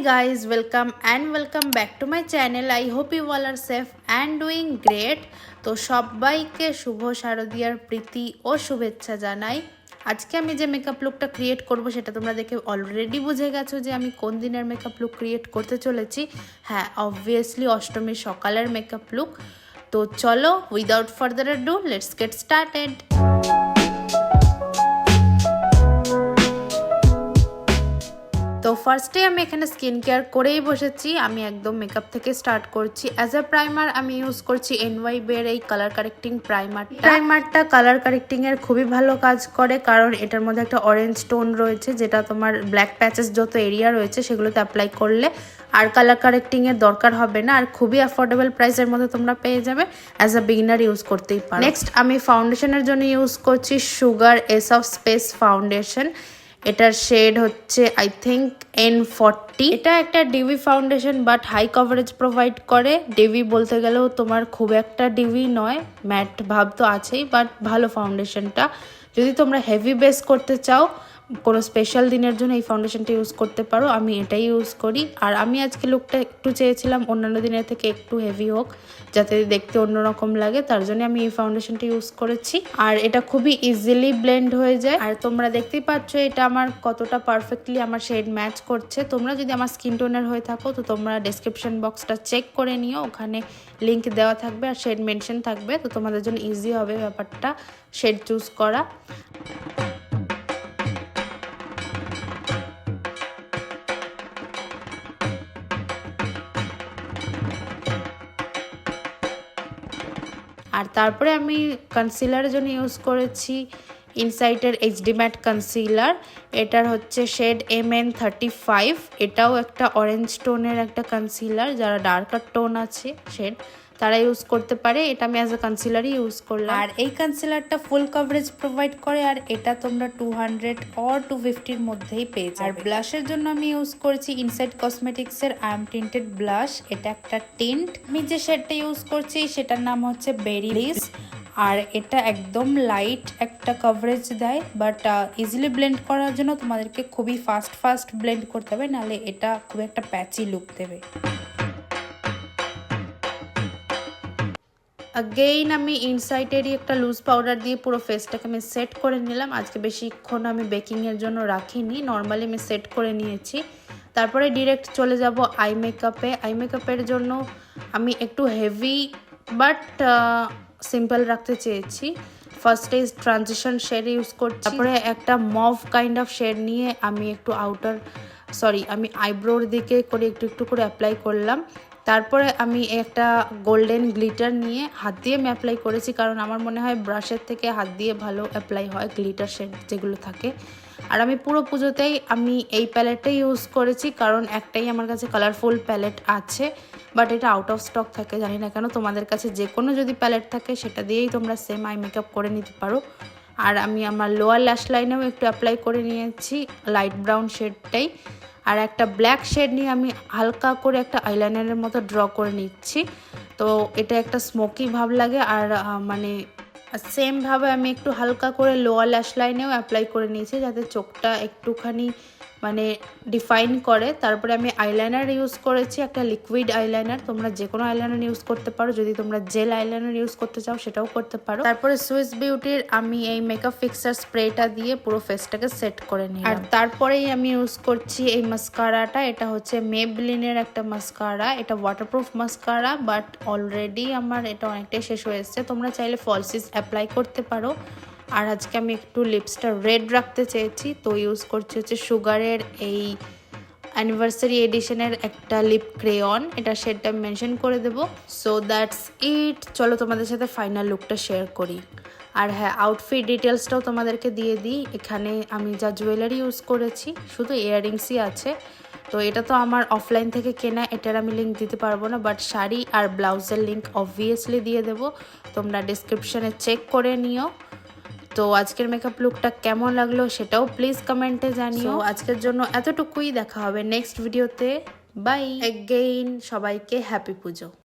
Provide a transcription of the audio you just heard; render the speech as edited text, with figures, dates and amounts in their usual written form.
guys, welcome back to my channel. I hope you all are safe and doing great. তো সবাইকে শুভ শারদীয়ার প্রীতি ও শুভেচ্ছা জানাই। আজকে আমি যে মেকআপ লুকটা ক্রিয়েট করব সেটা তোমরা দেখে অলরেডি বুঝে গেছো যে আমি কোন দিনের মেকআপ লুক ক্রিয়েট করতে চলেছি। হ্যাঁ, অবভিয়াসলি অষ্টমীর সকালের মেকআপ লুক। তো চলো, without further ado let's get started. তো ফার্স্টে আমি এখানে স্কিন কেয়ার করেই বসেছি। আমি একদম মেকআপ থেকে স্টার্ট করছি। অ্যাজ এ প্রাইমার আমি ইউজ করছি NYB এর এই কালার কারেক্টিং প্রাইমারটা কালার কারেক্টিং এর খুবই ভালো কাজ করে, কারণ এটার মধ্যে একটা অরেঞ্জ টোন রয়েছে যেটা তোমার ব্ল্যাক প্যাচেস যত এরিয়া রয়েছে সেগুলোতে অ্যাপ্লাই করলে আর কালার কারেক্টিং এর দরকার হবে না, আর খুবই অ্যাফোর্ডেবল প্রাইসের মধ্যে তোমরা পেয়ে যাবে। অ্যাজ এ বিগিনার ইউজ করতেই পারো। নেক্সট আমি ফাউন্ডেশনের জন্য ইউজ করছি Sugar ace of space foundation. এটার শেড হচ্ছে আই থিঙ্ক N40। এটা একটা dewy foundation but high coverage provide করে। ডিভি বলতে গেলেও তোমার খুব একটা ডিভি নয়, ম্যাট ভাব তো আছেই, বাট ভালো ফাউন্ডেশনটা। যদি তোমরা হেভি বেস করতে চাও কোনো স্পেশাল দিনের জন্য এই ফাউন্ডেশনটা ইউজ করতে পারো। আমি এটাই ইউজ করি। আর আমি আজকে লুকটা একটু চেয়েছিলাম অন্যান্য দিনের থেকে একটু হেভি হোক, যাতে দেখতে অন্যরকম লাগে, তার জন্য আমি এই ফাউন্ডেশনটা ইউজ করেছি। আর এটা খুবই ইজিলি ব্লেন্ড হয়ে যায়। আর তোমরা দেখতেই পাচ্ছ এটা আমার কতটা পারফেক্টলি আমার শেড ম্যাচ করছে। তোমরা যদি আমার স্কিন টোনের হয়ে থাকো তো তোমরা ডেসক্রিপশন বক্সটা চেক করে নিও, ওখানে লিঙ্ক দেওয়া থাকবে আর শেড মেনশন থাকবে। তো তোমাদের জন্য ইজি হবে ব্যাপারটা শেড চুজ করা। আর তারপরে আমি কনসিলারের জন্য ইউজ করেছি ইনসাইটের HD ম্যাট কনসিলার। এটার হচ্ছে শেড MN35। এটাও একটা অরেঞ্জ টোনের একটা কনসিলার, যারা ডার্কার টোন আছে শেড তারা ইউজ করতে পারে। এটা আমি অ্যাজ এ কনসিলারই ইউজ করলাম। আর এই কনসিলারটা ফুল কভারেজ প্রোভাইড করে, আর এটা তোমরা 200 or 250-র মধ্যেই পেয়ে যাবে। আর ব্লাশের জন্য আমি ইউজ করেছি ইনসাইড কসমেটিক্সের আই এম টিন্টেড ব্লাশ। এটা একটা টিন্ট। আমি যে শেডটা ইউজ করছি সেটার নাম হচ্ছে বেরি লিস। আর এটা একদম লাইট একটা কভারেজ দেয়, বাট ইজিলি ব্লেন্ড করার জন্য তোমাদেরকে খুবই ফাস্ট ব্লেন্ড করতে হবে, নাহলে এটা খুব একটা প্যাচি লুক দেবে। আগেইন আমি ইনসাইটেরই একটা লুজ পাউডার দিয়ে পুরো ফেসটাকে আমি সেট করে নিলাম। আজকে বেশিক্ষণ আমি বেকিংয়ের জন্য রাখিনি, নর্মালি আমি সেট করে নিয়েছি। তারপরে ডিরেক্ট চলে যাব আই মেকআপে। আই মেকআপের জন্য আমি একটু হেভি বাট সিম্পল রাখতে চেয়েছি। ফার্স্টে ট্রানজিশন শেড ইউজ করছি। তারপরে একটা মভ কাইন্ড অফ শেড নিয়ে আমি একটু আমি আইব্রোর দিকে করে একটু করে অ্যাপ্লাই করলাম। তারপরে আমি একটা গোল্ডেন গ্লিটার নিয়ে হাত দিয়ে আমি অ্যাপ্লাই করেছি, কারণ আমার মনে হয় ব্রাশের থেকে হাত দিয়ে ভালো অ্যাপ্লাই হয় গ্লিটার শেড যেগুলো থাকে। আর আমি পুরো পুজোতেই আমি এই প্যালেটটাই ইউজ করেছি, কারণ একটাই আমার কাছে কালারফুল প্যালেট আছে, বাট এটা আউট অফ স্টক থাকে। জানি না কেন, তোমাদের কাছে যে কোনো যদি প্যালেট থাকে সেটা দিয়েই তোমরা সেম আই মেকআপ করে নিতে পারো। আর আমি আমার লোয়ার ল্যাশ লাইনেও একটু অ্যাপ্লাই করে নিয়েছি লাইট ব্রাউন শেডটাই। আর একটা ব্ল্যাক শেড নিয়ে আমি হালকা করে একটা আইলাইনারের মতো ড্র করে নিচ্ছি। তো এটা একটা স্মোকি ভাব লাগে। আর মানে সেমভাবে আমি একটু হালকা করে লোয়ার ল্যাশ লাইনেও অ্যাপ্লাই করে নিয়েছি, যাতে চোখটা একটুখানি মানে ডিফাইন করে। তারপরে আমি আইলাইনার ইউজ করেছি, একটা লিকুইড আইলাইনার। তোমরা যে কোনো আইলাইনার ইউজ করতে পারো, যদি তোমরা জেল আইলাইনার ইউজ করতে চাও সেটাও করতে পারো। তারপরে সুইস বিউটির আমি এই মেকআপ ফিক্সার স্প্রেটা দিয়ে পুরো ফেসটাকে সেট করে নিই। আর তারপরেই আমি ইউজ করছি এই মাস্কারাটা। এটা হচ্ছে মেবলিনের একটা মাস্কারা। এটা ওয়াটারপ্রুফ মাস্কারা, বাট অলরেডি আমার এটা অনেকটাই শেষ হয়ে এসছে। তোমরা চাইলে ফলসিস অ্যাপ্লাই করতে পারো। আর আজকে আমি একটু লিপসটা রেড রাখতে চেয়েছি, তো ইউজ করছি হচ্ছে সুগারের এই অ্যানিভার্সারি এডিশনের একটা লিপ ক্রেয়ন। এটা শেডটা আমি মেনশন করে দেবো। So that's it. চলো তোমাদের সাথে ফাইনাল লুকটা শেয়ার করি। আর হ্যাঁ, আউটফিট ডিটেলসটাও তোমাদেরকে দিয়ে দিই। এখানে আমি যা জুয়েলারি ইউজ করেছি শুধু ইয়াররিংসই আছে। তো এটা তো আমার অফলাইন থেকে কেনা, এটার আমি লিঙ্ক দিতে পারবো না, বাট শাড়ি আর ব্লাউজের লিঙ্ক অবভিয়াসলি দিয়ে দেবো। তোমরা ডিসক্রিপশানে চেক করে নিও। তো আজকের মেকআপ লুকটা কেমন লাগলো সেটাও প্লিজ কমেন্টে জানিও। আজকের জন্য এতটুকুই, দেখা হবে নেক্সট ভিডিওতে। বাই এগেইন, সবাইকে হ্যাপি পুজো।